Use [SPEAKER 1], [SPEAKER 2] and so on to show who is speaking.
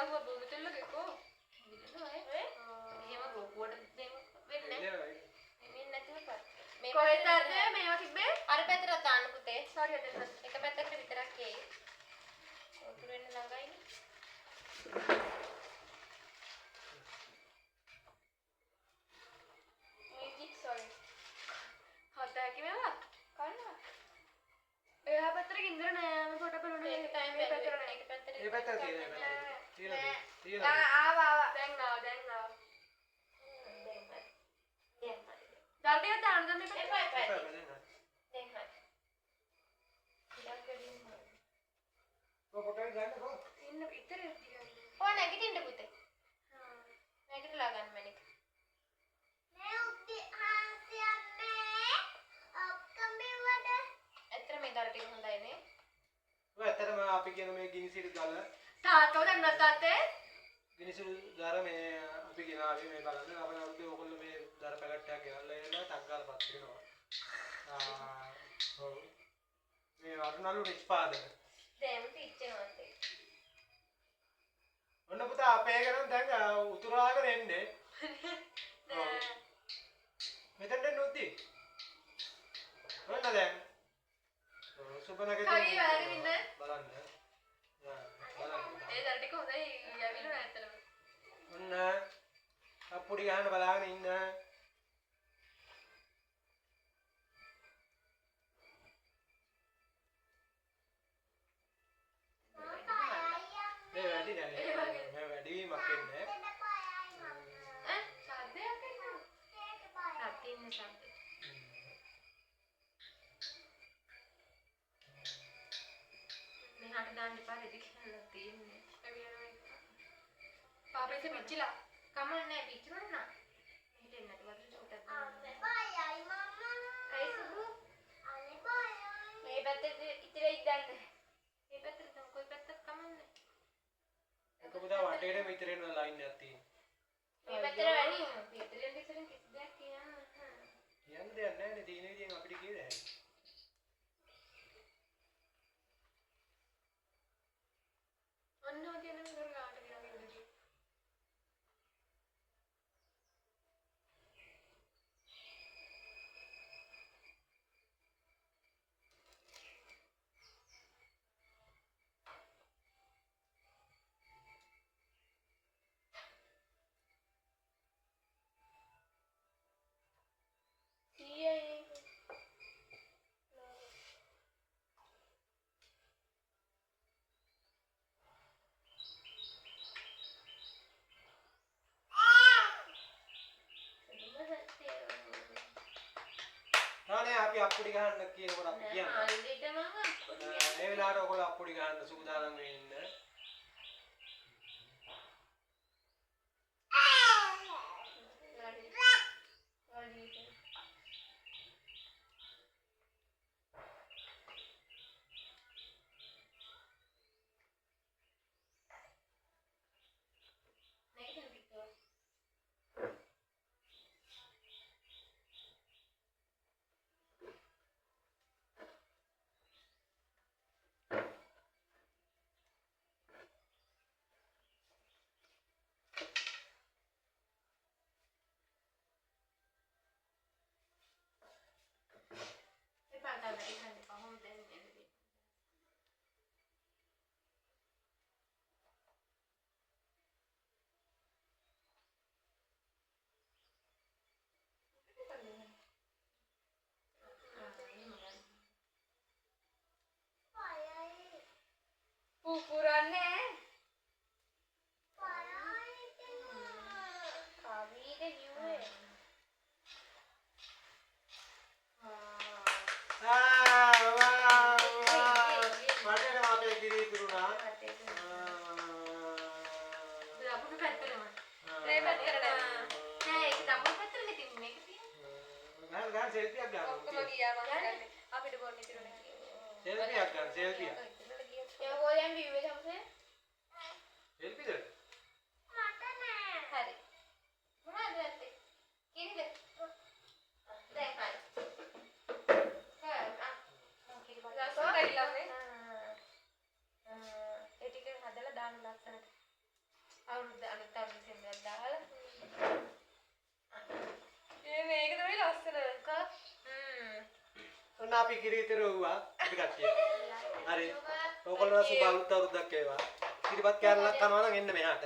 [SPEAKER 1] ගාව භූමි තෙල්ලකෝ එහෙම ලොකුවට දෙන්න වෙන්නේ නැහැ. මෙන්න නැතිව පත්. මේ කොහෙද මේවා තිබ්බේ? අර පැත්තට දාන්න පුතේ. සෝරි අද එක පැත්තකට විතරක් එයි. උතුර වෙන්න ළඟයිනේ. म्यूजिक सॉरी होता है कि मैं बात करना එයා පැත්තට ගින්දර නෑ මම ෆොටෝ බලන්නේ ඒක ටයිම් එක පැත්තට නෑ ඒක පැත්තට ඒ පැත්තට තියෙනවා ආවා දැන් ආව දැන් ඩර්ටිය දාන්න දැන් මේක එපා දැන් හරි ඉඩම් කඩින් ෆොටෝ ගන්නකො ඉන්න ඉතර ඉතින් ඕ නැගිටින්න පුතේ නැගිටලා ගන්න මැනික් ඩර්ටිය හොඳයි නේ ඔය ඇත්තටම අපි කියන මේ ගිනිසිරි ගල තාත්තෝ දැන් නැත්තාත්තේ ගිනිසිරි දර මේ අපි ගෙනාවේ මේ බලන්න අපේ අවුරුද්දේ ඕගොල්ලෝ මේ දර පැකට්ටයක් ගෙනල්ලා එන්න ටක් ගාලා පත් වෙනවා ඔව් මේ අරුණලු නිෂ්පාදක දැන් පිච්චෙනවා ඔන්න පුතා අපේ ගණන් දැන් උතුරාගෙන එන්නේ නෑ මෙතෙන්ට නුද්දි ඔන්න දැන් සුබනගේ කයි වලගෙන ඉන්න බලන්න බලන්න ඒ දර ටික හොඳයි යවිලු නැත්තලම ඔන්න අප්පුඩි ගහන්න බලාගෙන ඉන්න මේ වැඩි නෑ මේ වැඩි වීමක් වෙන්නේ ඈ සද්දයක් එනවා සද්දින්නේ සද්ද මෙහාට දාන්න එපා රෙදි කියලා තියෙන්නේ. පාපේ ඉත පිච්චිලා. කමන්නේ නැහැ පිච්චුණා නා. මෙහෙට එන්නට වතුර චුට්ටක් දාන්න. බයයි මම්මා. ඒ සුදු. අනේ බයයි. මේ පැත්තේ ඉතිරෙයි දාන්න. මේ පැත්තේ තම කොයි පැත්තක් කමන්නේ. ඒක පුතා වටේට ඉතිරෙන ලයින් එකක් තියෙනවා. මේ පැත්තට වැඩි ඉතිරෙන් ඉතිරෙන් කිසි දෙයක් කියන්න. කියන්න දෙයක් නැහැ නේ තියෙන විදිහෙන් අපිට කිය දෙයක්. अन्ना के ना घर गाट गया मेरे අපි අප්පුඩි ගහන්න කියනකොට අපි කියන්නේ අල්ලිට මම අප්පුඩි මේ වෙලාවට ඔයගොල්ලෝ අප්පුඩි ගහන්න සූදානම් වෙන්න Ukurannya kami deh gue. Mana nama apa kiri turunan? Berapa pun betul mas? Lepas kerana, nah kita pun betul nih timnya gitu. Kan selfie agak. Kalau lagi ya mas kan, apa itu boleh turun? Selfie agak, selfie. Yang boleh yang view sama saya? Selfie deh. Mata nih. Hari. Mana ada nanti? Kiri deh. Deh kan. Mungkin langsung dari lama. Jadi kan adalah dalam laksana.
[SPEAKER 2] ඔන්න අපි කිරිතර වුණා අපි කට්ටිය. හරි. ඔයගොල්ලෝ සුබ අවුරුද්දක් වේවා. කිරිපත් කෑල්ලක් කනවා නම් එන්න මෙහාට.